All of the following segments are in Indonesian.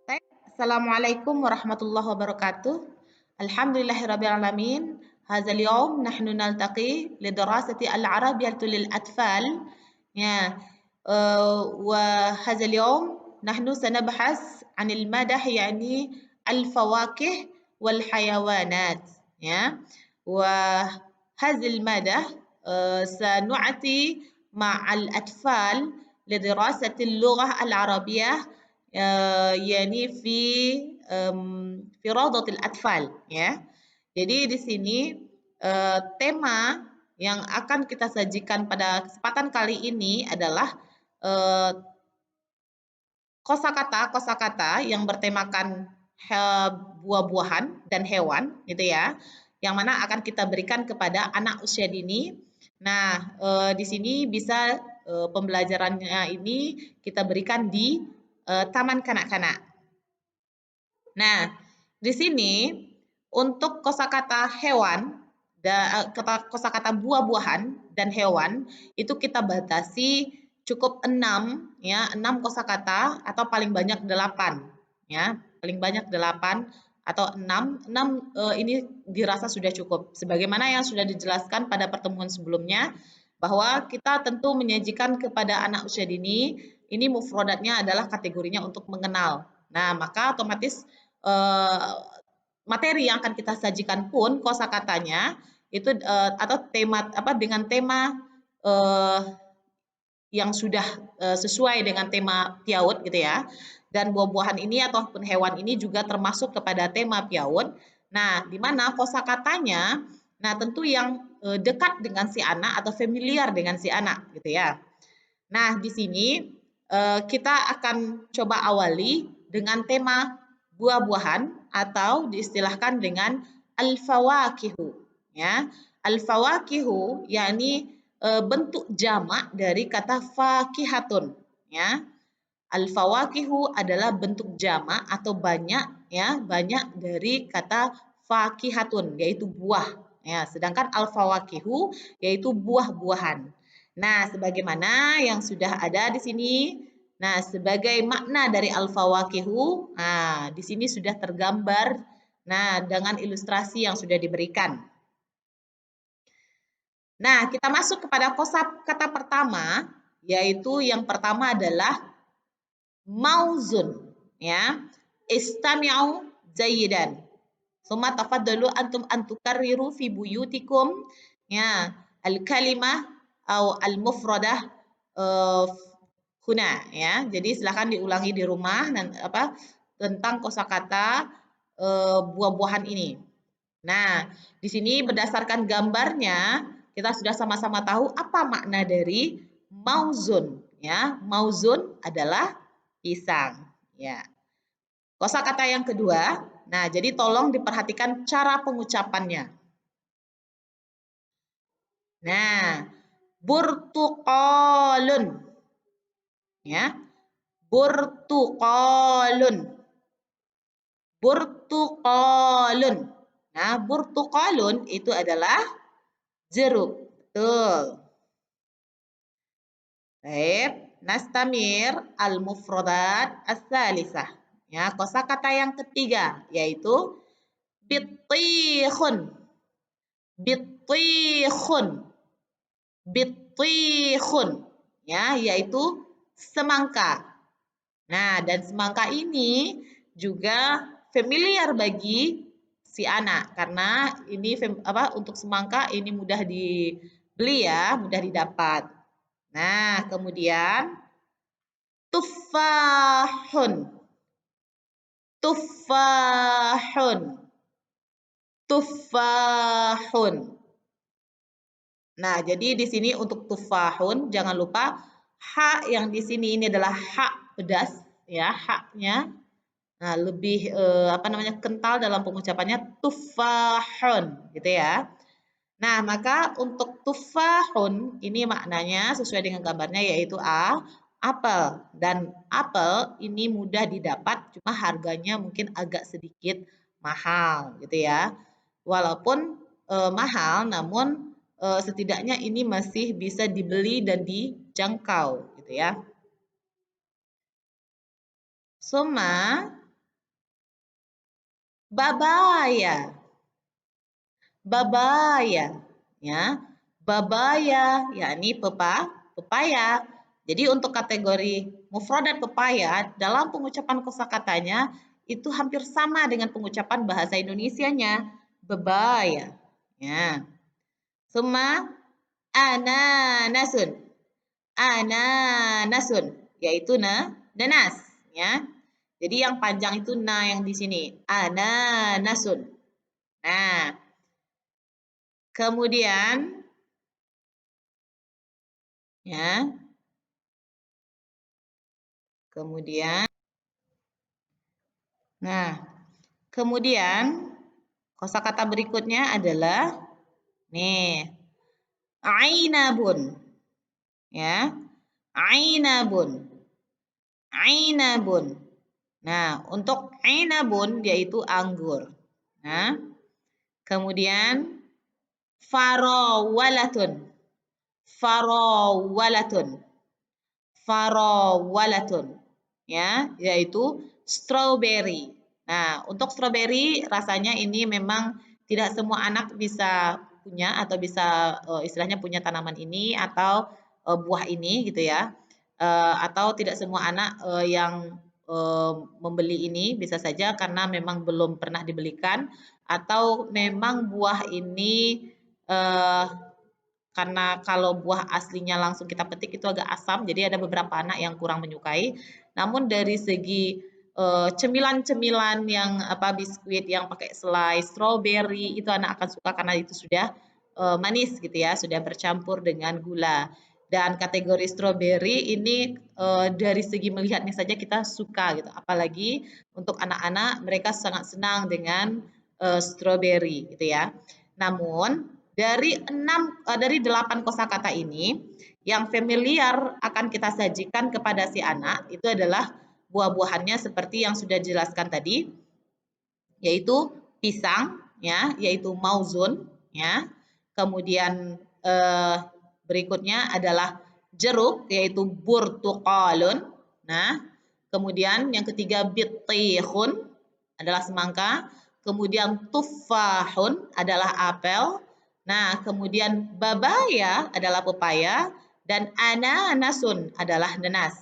طيب، Assalamualaikum warahmatullahi wabarakatuh. Alhamdulillahirabbil alamin. هذا اليوم نحن نلتقي لدراسة العربية للأطفال. يا وهذا اليوم نحن سنبحث عن المدح يعني الفواكه والحيوانات. يا وهذه المادة سنعطي مع الأطفال لدراسة اللغة العربية يعني في Rawdatul Atfal ya. Jadi di sini tema yang akan kita sajikan pada kesempatan kali ini adalah eh, kosakata yang bertemakan buah-buahan dan hewan gitu ya. Yang mana akan kita berikan kepada anak usia dini. Nah, di sini bisa pembelajarannya ini kita berikan di taman kanak-kanak. Nah, di sini untuk kosakata hewan, kosakata buah-buahan dan hewan itu kita batasi cukup 6 ya, 6 kosakata atau paling banyak 8 ya, paling banyak 8 atau 6. 6 ini dirasa sudah cukup. Sebagaimana yang sudah dijelaskan pada pertemuan sebelumnya bahwa kita tentu menyajikan kepada anak usia dini ini mufrodatnya adalah kategorinya untuk mengenal. Nah, maka otomatis materi yang akan kita sajikan pun kosakatanya itu atau tema dengan tema yang sudah sesuai dengan tema Piaud gitu ya. Dan buah-buahan ini ataupun hewan ini juga termasuk kepada tema Piaud. Nah, di mana kosakatanya nah tentu yang dekat dengan si anak atau familiar dengan si anak gitu ya. Nah, di sini kita akan coba awali dengan tema buah-buahan atau diistilahkan dengan al-fawakihu ya. Al-fawakihu yakni bentuk jamak dari kata fakihatun ya. Al-fawakihu adalah bentuk jamak atau banyak ya, banyak dari kata fakihatun yaitu buah ya. Sedangkan al-fawakihu yaitu buah-buahan. Nah, sebagaimana yang sudah ada di sini. Nah, sebagai makna dari al-fawakihu, nah di sini sudah tergambar nah dengan ilustrasi yang sudah diberikan. Nah, kita masuk kepada kosakata pertama, yaitu yang pertama adalah mauzun ya. Istami'u jayyidan. Summa tafaddalu antum an tukarriru fi buyutikum ya al-kalimah atau al-mufradah huna ya. Jadi silakan diulangi di rumah tentang kosakata buah-buahan ini. Nah, di sini berdasarkan gambarnya kita sudah sama-sama tahu apa makna dari mauzun ya. Mauzun adalah pisang ya. Kosakata yang kedua, nah jadi tolong diperhatikan cara pengucapannya. Nah, burtuqalun ya. Burtuqalun. Burtuqalun. Nah, burtuqalun itu adalah jeruk. Betul. Baik, nastamir al-mufradat as-salisah. Ya, kosakata yang ketiga yaitu bittikhun. Bittikhun. Bittikhun. Ya, yaitu semangka. Nah, dan semangka ini juga familiar bagi si anak karena ini untuk semangka ini mudah dibeli ya, mudah didapat. Nah, kemudian tufahun. Tufahun. Tufahun. Nah, jadi di sini untuk tufahun jangan lupa ha yang di sini ini adalah ha pedas ya, haknya. Nah, lebih kental dalam pengucapannya tufahun gitu ya. Nah, maka untuk tufahun ini maknanya sesuai dengan gambarnya yaitu apel dan apel ini mudah didapat cuma harganya mungkin agak sedikit mahal gitu ya. Walaupun mahal namun setidaknya ini masih bisa dibeli dan dijangkau gitu ya. Summa babaya, babaya, ya, babaya, yakni pepaya. Jadi untuk kategori mufradat pepaya dalam pengucapan kosakatanya itu hampir sama dengan pengucapan bahasa Indonesianya, bebaya. Ya. Summa ananasun. Ananasun, yaitu nanas, ya. Jadi yang panjang itu na yang di sini, ananasun. Nah, kemudian ya. Kemudian nah, kemudian kosakata berikutnya adalah nih, ainabun. Ya. Ainabun. Ainabun. Nah, untuk ainabun yaitu anggur. Nah, kemudian farawalatun. Farawalatun. Farawalatun. Ya, yaitu strawberry. Nah, untuk strawberry rasanya ini memang tidak semua anak bisa punya atau bisa istilahnya punya tanaman ini atau buah ini gitu ya. Atau tidak semua anak yang membeli ini bisa saja karena memang belum pernah dibelikan atau memang buah ini eh, karena kalau buah aslinya langsung kita petik itu agak asam, jadi ada beberapa anak yang kurang menyukai. Namun dari segi cemilan-cemilan yang biskuit yang pakai selai strawberry itu anak akan suka karena itu sudah manis gitu ya, sudah bercampur dengan gula. Dan kategori strawberry ini dari segi melihatnya saja kita suka gitu. Apalagi untuk anak-anak mereka sangat senang dengan strawberry gitu ya. Namun dari 8 kosakata ini yang familiar akan kita sajikan kepada si anak itu adalah buah-buahannya seperti yang sudah dijelaskan tadi, yaitu pisang, ya, yaitu mauzun, ya. Kemudian berikutnya adalah jeruk, yaitu burtuqalun. Nah, kemudian yang ketiga bitihun adalah semangka. Kemudian tufahun adalah apel. Nah, kemudian babaya adalah pepaya dan ananasun adalah nanas.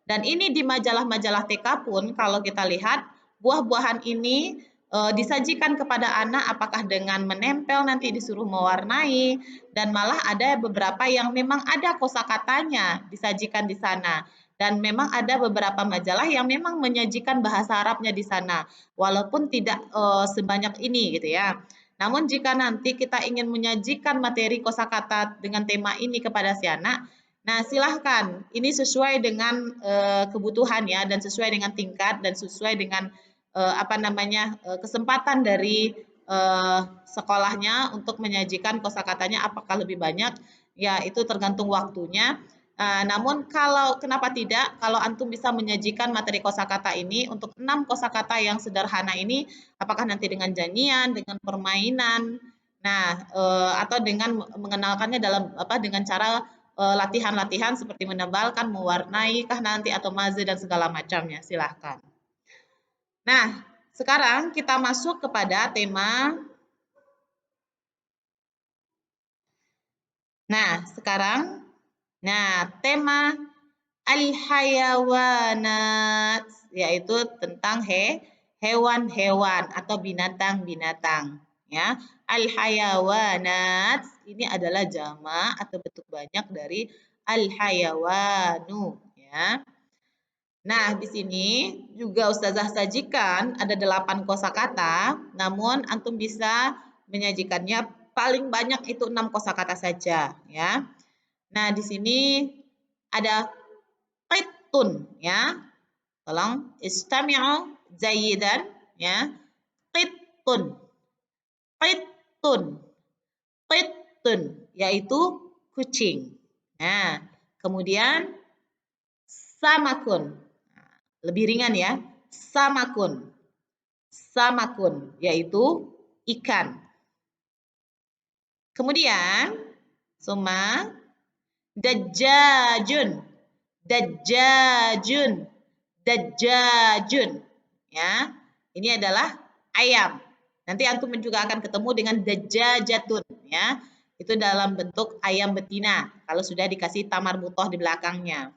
Dan ini di majalah-majalah TK pun kalau kita lihat buah-buahan ini disajikan kepada anak apakah dengan menempel nanti disuruh mewarnai dan malah ada beberapa yang memang ada kosakatanya disajikan di sana. Dan memang ada beberapa majalah yang memang menyajikan bahasa Arabnya di sana, walaupun tidak sebanyak ini gitu ya. Namun jika nanti kita ingin menyajikan materi kosakata dengan tema ini kepada si anak, nah silahkan, ini sesuai dengan kebutuhan ya, dan sesuai dengan tingkat dan sesuai dengan kesempatan dari sekolahnya untuk menyajikan kosakatanya apakah lebih banyak, ya itu tergantung waktunya. Namun kenapa tidak kalau antum bisa menyajikan materi kosakata ini untuk 6 kosakata yang sederhana ini, apakah nanti dengan nyanyian, dengan permainan, nah atau dengan mengenalkannya dengan cara latihan-latihan seperti menebalkan, mewarnai kah nanti atau maze dan segala macamnya, silahkan. Nah, sekarang kita masuk kepada tema. Nah, sekarang tema al-hayawanat yaitu tentang hewan-hewan atau binatang-binatang ya. Al-hayawanat ini adalah jama' atau bentuk banyak dari al-hayawanu ya. Nah, di sini juga Ustazah sajikan ada 8 kosakata, namun antum bisa menyajikannya paling banyak itu 6 kosakata saja ya. Nah, di sini ada qittun ya. Tolong istami'u jayidan ya. Qittun. Qittun. Qittun yaitu kucing. Nah, kemudian samakun. Lebih ringan ya. Samakun. Samakun yaitu ikan. Kemudian summa dajjajun. Dajjajun. Dajjajun. Ya. Ini adalah ayam. Nanti antum juga akan ketemu dengan dajjajatun ya. Itu dalam bentuk ayam betina kalau sudah dikasih tamar butoh di belakangnya.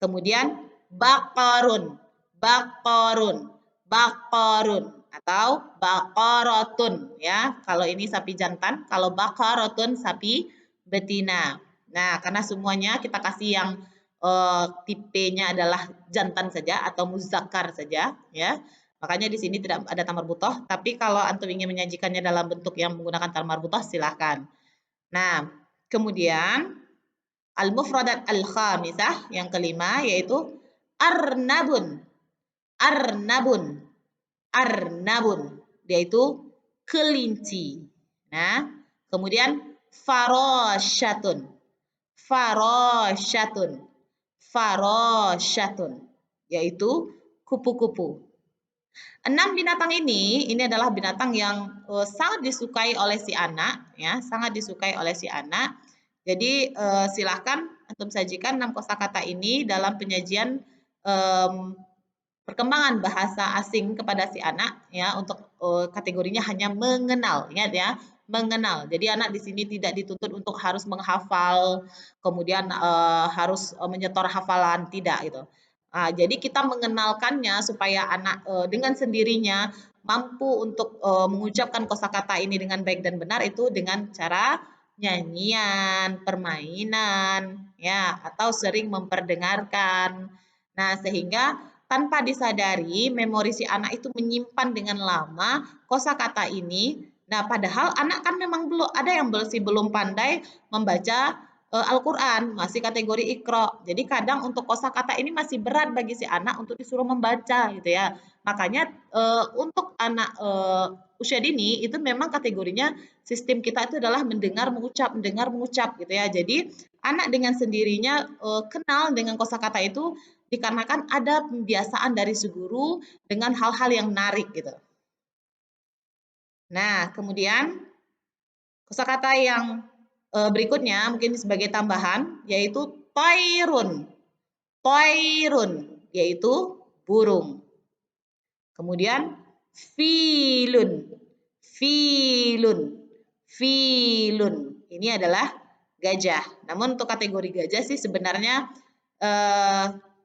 Kemudian bakarun, bakarun, bakarun atau bakarotun ya. Kalau ini sapi jantan, kalau bakarotun sapi betina. Nah, karena semuanya kita kasih yang tipenya adalah jantan saja atau muzakkar saja ya. Makanya di sini tidak ada tamar butoh, tapi kalau antum ingin menyajikannya dalam bentuk yang menggunakan tamar butoh silahkan. Nah, kemudian al-mufradat al-khamisah yang kelima yaitu arnabun. Arnabun. Arnabun yaitu kelinci. Nah, kemudian farosyatun. Farosyatun. Farosyatun yaitu kupu-kupu. 6 binatang ini adalah binatang yang sangat disukai oleh si anak ya, sangat disukai oleh si anak. Jadi silahkan antum sajikan 6 kosakata ini dalam penyajian perkembangan bahasa asing kepada si anak ya, untuk kategorinya hanya mengenal, ingat ya, mengenal. Jadi anak di sini tidak dituntut untuk harus menghafal, kemudian harus menyetor hafalan, tidak gitu. Nah, jadi kita mengenalkannya supaya anak dengan sendirinya mampu untuk mengucapkan kosakata ini dengan baik dan benar itu dengan cara nyanyian, permainan, ya, atau sering memperdengarkan. Nah, sehingga tanpa disadari memori si anak itu menyimpan dengan lama kosakata ini. Nah, padahal anak kan memang belum ada yang masih belum pandai membaca Al-Quran, masih kategori ikro. Jadi kadang untuk kosakata ini masih berat bagi si anak untuk disuruh membaca gitu ya. Makanya untuk anak usia dini itu memang kategorinya sistem kita itu adalah mendengar mengucap gitu ya. Jadi anak dengan sendirinya kenal dengan kosakata itu dikarenakan ada pembiasaan dari si guru dengan hal-hal yang menarik gitu. Nah, kemudian kosakata yang berikutnya mungkin sebagai tambahan yaitu toirun. Toirun yaitu burung. Kemudian filun. Filun. Filun. Ini adalah gajah. Namun untuk kategori gajah sih sebenarnya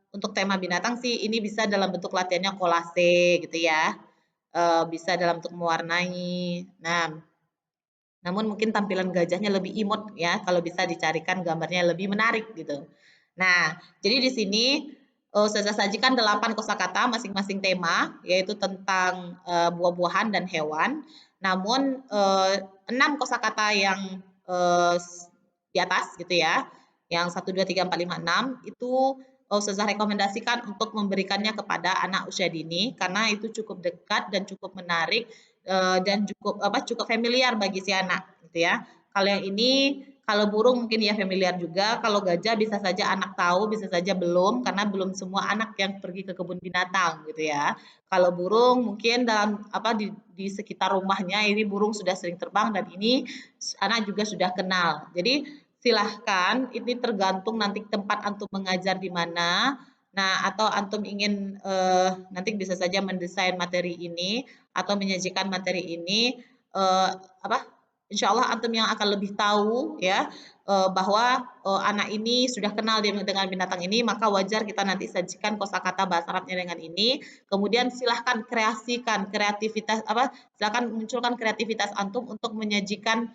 untuk tema binatang sih ini bisa dalam bentuk latihannya kolase gitu ya. Bisa dalam bentuk mewarnai. Nah, namun mungkin tampilan gajahnya lebih imut ya, kalau bisa dicarikan gambarnya lebih menarik gitu. Nah, jadi di sini saya sajikan 8 kosakata masing-masing tema, yaitu tentang buah-buahan dan hewan. Namun 6 kosakata yang di atas gitu ya, yang 1, 2, 3, 4, 5, 6 itu Ustazah rekomendasikan untuk memberikannya kepada anak usia dini karena itu cukup dekat dan cukup menarik dan cukup familiar bagi si anak gitu ya. Kalau yang ini kalau burung mungkin ya familiar juga, kalau gajah bisa saja anak tahu, bisa saja belum karena belum semua anak yang pergi ke kebun binatang gitu ya. Kalau burung mungkin dalam di sekitar rumahnya ini burung sudah sering terbang dan ini anak juga sudah kenal. Jadi silahkan ini tergantung nanti tempat antum mengajar di mana. Nah, atau antum ingin nanti bisa saja mendesain materi ini atau menyajikan materi ini eh, apa insya Allah antum yang akan lebih tahu ya bahwa anak ini sudah kenal dengan binatang ini, maka wajar kita nanti sajikan kosakata bahasa Arabnya dengan ini. Kemudian silahkan kreasikan kreativitas silahkan munculkan kreativitas antum untuk menyajikan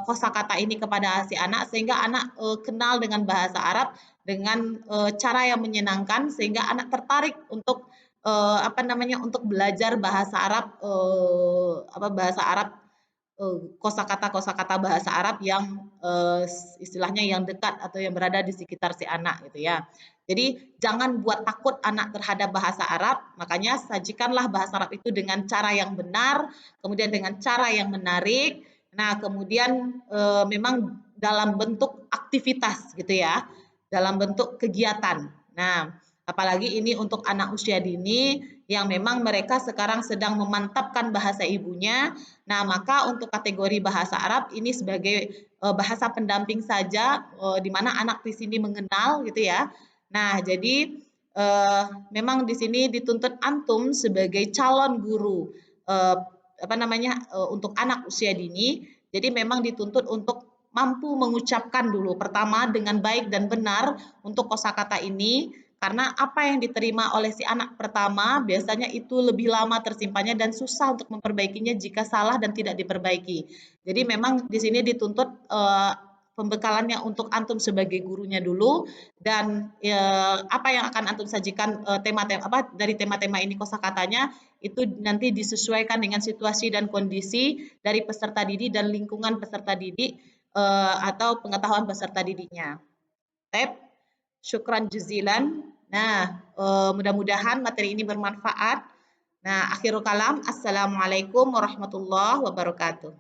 kosakata ini kepada si anak sehingga anak kenal dengan bahasa Arab dengan cara yang menyenangkan sehingga anak tertarik untuk untuk belajar bahasa Arab bahasa Arab kosakata-kosakata bahasa Arab yang istilahnya yang dekat atau yang berada di sekitar si anak gitu ya. Jadi jangan buat takut anak terhadap bahasa Arab, makanya sajikanlah bahasa Arab itu dengan cara yang benar, kemudian dengan cara yang menarik. Nah, kemudian memang dalam bentuk aktivitas gitu ya, dalam bentuk kegiatan. Nah, apalagi ini untuk anak usia dini yang memang mereka sekarang sedang memantapkan bahasa ibunya. Nah, maka untuk kategori bahasa Arab ini sebagai bahasa pendamping saja, di mana anak di sini mengenal gitu ya. Nah, jadi memang di sini dituntut antum sebagai calon guru untuk anak usia dini. Jadi memang dituntut untuk mampu mengucapkan dulu pertama dengan baik dan benar untuk kosakata ini, karena apa yang diterima oleh si anak pertama biasanya itu lebih lama tersimpannya dan susah untuk memperbaikinya jika salah dan tidak diperbaiki. Jadi memang di sini dituntut pembekalannya untuk antum sebagai gurunya dulu, dan apa yang akan antum sajikan tema-tema dari tema-tema ini kosakatanya itu nanti disesuaikan dengan situasi dan kondisi dari peserta didik dan lingkungan peserta didik atau pengetahuan peserta didiknya. Tep, syukran juzilan. Nah, mudah-mudahan materi ini bermanfaat. Nah, akhirul kalam, assalamualaikum warahmatullahi wabarakatuh.